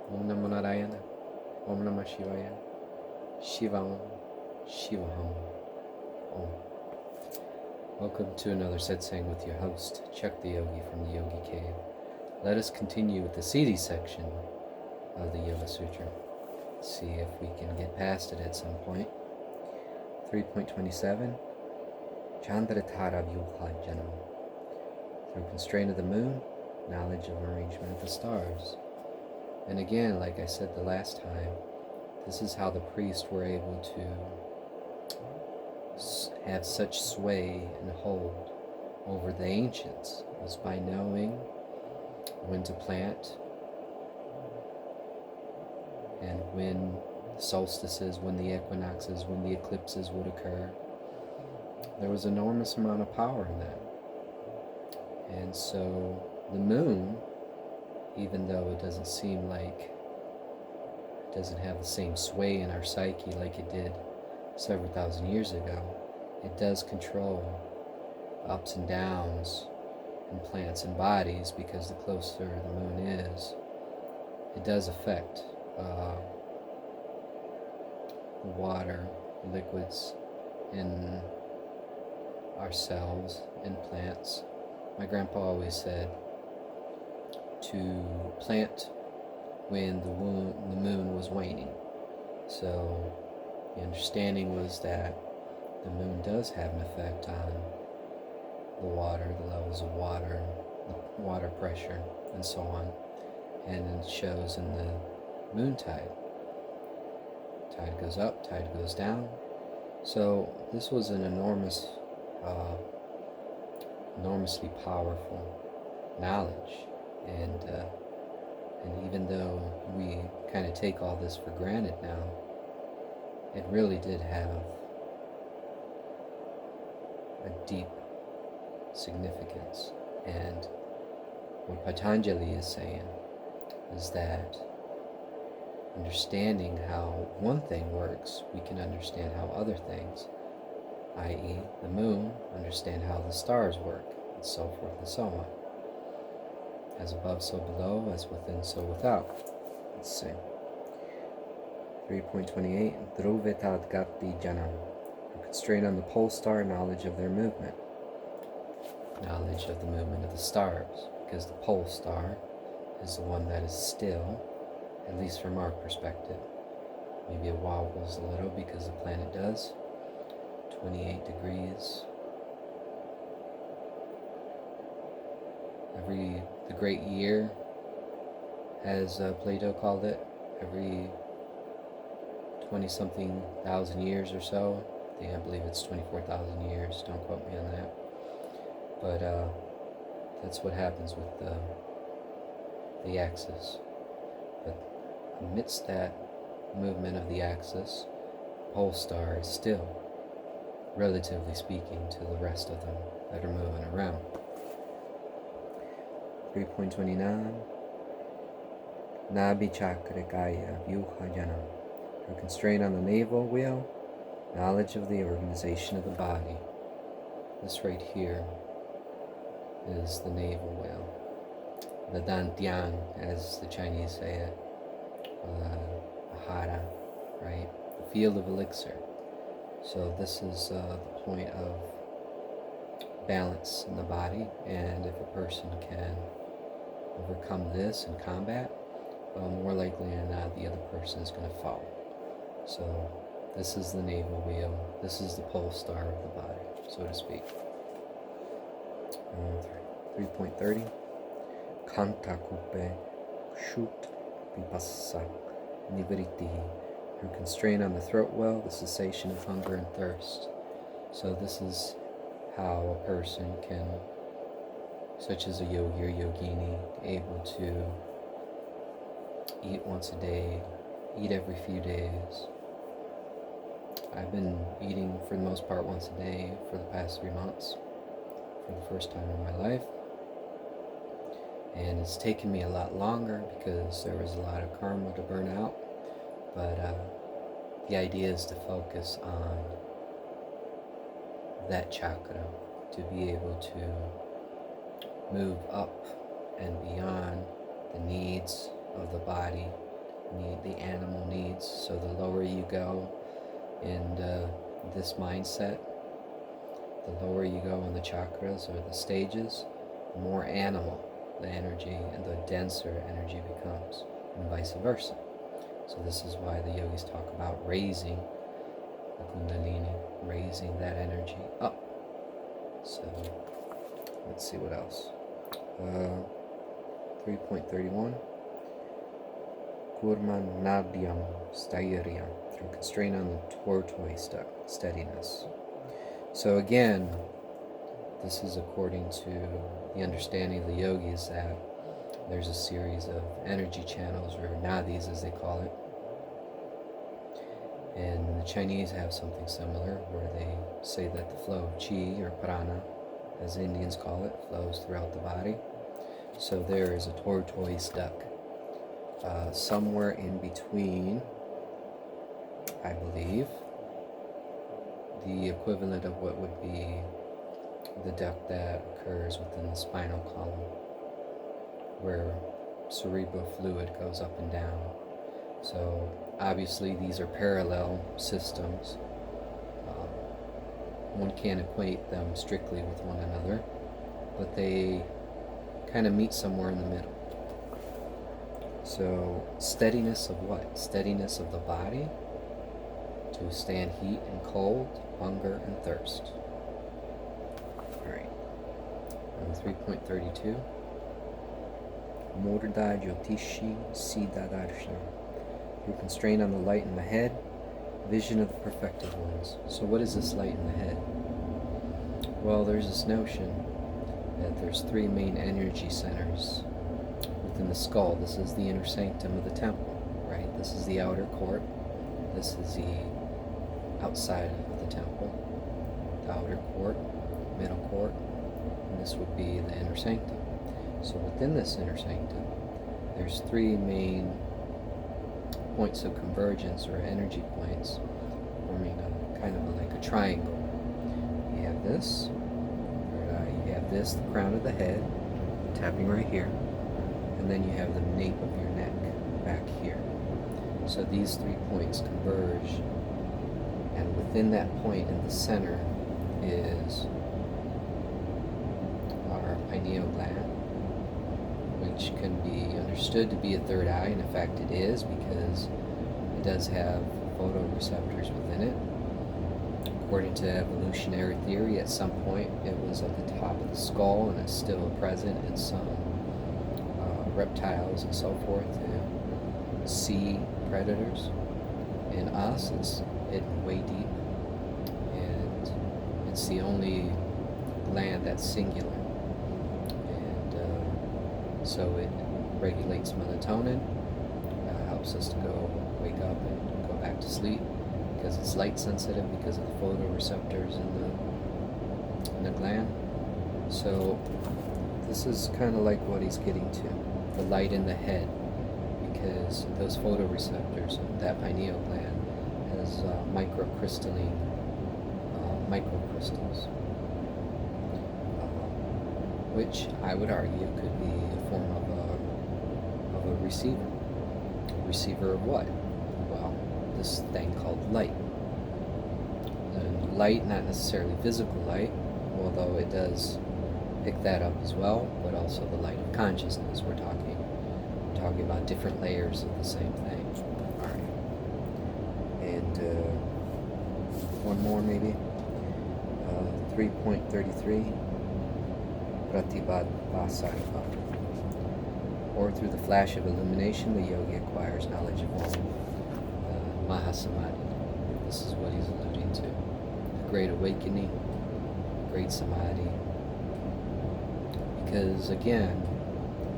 Om Namo Narayana, Om Namah Shivaya, Shivam, Shivaham, Om. Welcome to another Satsang with your host, Chuck the Yogi from the Yogi Cave. Let us continue with the siddhi section of the Yoga Sutra. See if we can get past it at some point. 3.27 Chandratara Vyuhajanam. Through constraint of the moon, knowledge of arrangement of the stars. And again, like I said the last time, this is how the priests were able to have such sway and hold over the ancients, was by knowing when to plant and when the solstices, when the equinoxes, when the eclipses would occur. There was an enormous amount of power in that. And so the moon, even though it doesn't seem like it doesn't have the same sway in our psyche like it did several thousand years ago, it does control ups and downs in plants and bodies, because the closer the moon is, it does affect the water, liquids in our cells, in plants. My grandpa always said to plant when the moon was waning. So the understanding was that the moon does have an effect on the water, the levels of water, the water pressure, and so on. And it shows in the moon tide. Tide goes up, tide goes down. So this was an enormously powerful knowledge. And even though we kind of take all this for granted now, it really did have a deep significance. And what Patanjali is saying is that understanding how one thing works, we can understand how other things, i.e. the moon, understand how the stars work, and so forth and so on. As above, so below, as within, so without. Let's see. 3.28 Dhruvetad Gati Janam. Constrain on the pole star, knowledge of their movement. Knowledge of the movement of the stars, because the pole star is the one that is still, at least from our perspective. Maybe it wobbles a little because the planet does. 28 degrees. The great year, as Plato called it, every 20-something thousand years or so. I believe it's 24,000 years, don't quote me on that. But that's what happens with the axis. But amidst that movement of the axis, pole star is still, relatively speaking, to the rest of them that are moving around. 3.29 Nabi Chakrakaya Vyuhajanam. For constraint on the navel wheel, knowledge of the organization of the body. This right here is the navel wheel. The dantian, as the Chinese say it. Ahara, right? The field of elixir. So this is the point of balance in the body, and if a person can overcome this in combat, more likely than not, the other person is going to fall. So this is the navel wheel. This is the pole star of the body, so to speak. 3.30 Kanta Kupe Shut Vipassa Nivriti. Who constrain on the throat well, the cessation of hunger and thirst. So this is how a person can, such as a yogi or yogini, able to eat once a day, eat every few days. I've been eating for the most part once a day for the past 3 months, for the first time in my life. And it's taken me a lot longer because there was a lot of karma to burn out. But the idea is to focus on that chakra, to be able to move up and beyond the needs of the body the animal needs. So the lower you go in this mindset, the lower you go in the chakras or the stages, the more animal the energy and the denser energy becomes, and vice versa. So this is why the yogis talk about raising the kundalini, raising that energy up. So let's see what else. 3.31. Kurman nadyam stairyam, through constraint on the tortoise steadiness. So again, this is according to the understanding of the yogis that there's a series of energy channels, or nadis as they call it. And the Chinese have something similar where they say that the flow of chi, or prana, as the Indians call it, flows throughout the body. So there is a tortoise duck somewhere in between, I believe, the equivalent of what would be the duct that occurs within the spinal column, where cerebral fluid goes up and down. So obviously these are parallel systems. One can't equate them strictly with one another, but they kind of meet somewhere in the middle. So steadiness of what? Steadiness of the body to withstand heat and cold, hunger and thirst. Alright. 3.32. Murda Jyotishi Siddhadarshan. Through constraint on the light in the head, vision of the perfected ones. So what is this light in the head? Well, there's this notion that there's three main energy centers within the skull. This is the inner sanctum of the temple, right? This is the outer court. This is the outside of the temple. The outer court, middle court, and this would be the inner sanctum. So within this inner sanctum, there's three main points of convergence, or energy points, forming a kind of like a triangle. You have this, the crown of the head, tapping right here, and then you have the nape of your neck back here. So these 3 points converge, and within that point in the center is our pineal gland, which can be understood to be a third eye, and in fact it is, because it does have photoreceptors within it. According to evolutionary theory, at some point it was at the top of the skull, and it's still present in some reptiles and so forth to see predators. In us, it's hidden way deep, and it's the only gland that's singular. And so it regulates melatonin, helps us to wake up and go back to sleep, because it's light sensitive because of the photoreceptors in the gland. So this is kind of like what he's getting to, the light in the head, because those photoreceptors, that pineal gland, has microcrystalline microcrystals, which I would argue could be a form of a receiver. Receiver of what? Well, this thing called light. And light, not necessarily physical light, although it does pick that up as well, but also the light of consciousness. We're talking about different layers of the same thing. All right. And one more maybe. 3.33. Pratibhasarva. Or through the flash of illumination, the yogi acquires knowledge of all. Mahasamadhi. This is what he's alluding to. The great awakening, great samadhi. Because again,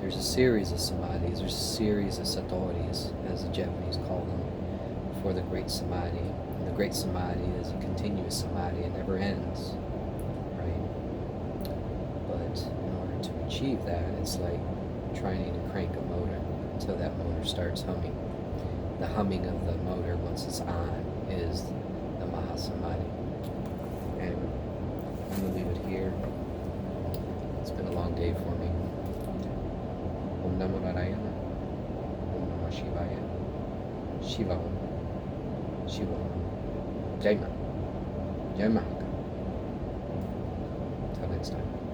there's a series of samadhis, there's a series of satoris, as the Japanese call them, before the great samadhi. And the great samadhi is a continuous samadhi, it never ends, right? But in order to achieve that, it's like trying to crank a motor until that motor starts humming. The humming of the motor, once it's on, is the Mahasamadhi. And I'm going to leave it here. It's been a long day for me. Om Namo Narayana. Om Namah Shivaya. Shiva. Shiva. Jai Ma. Jai Mahaka. Till next time.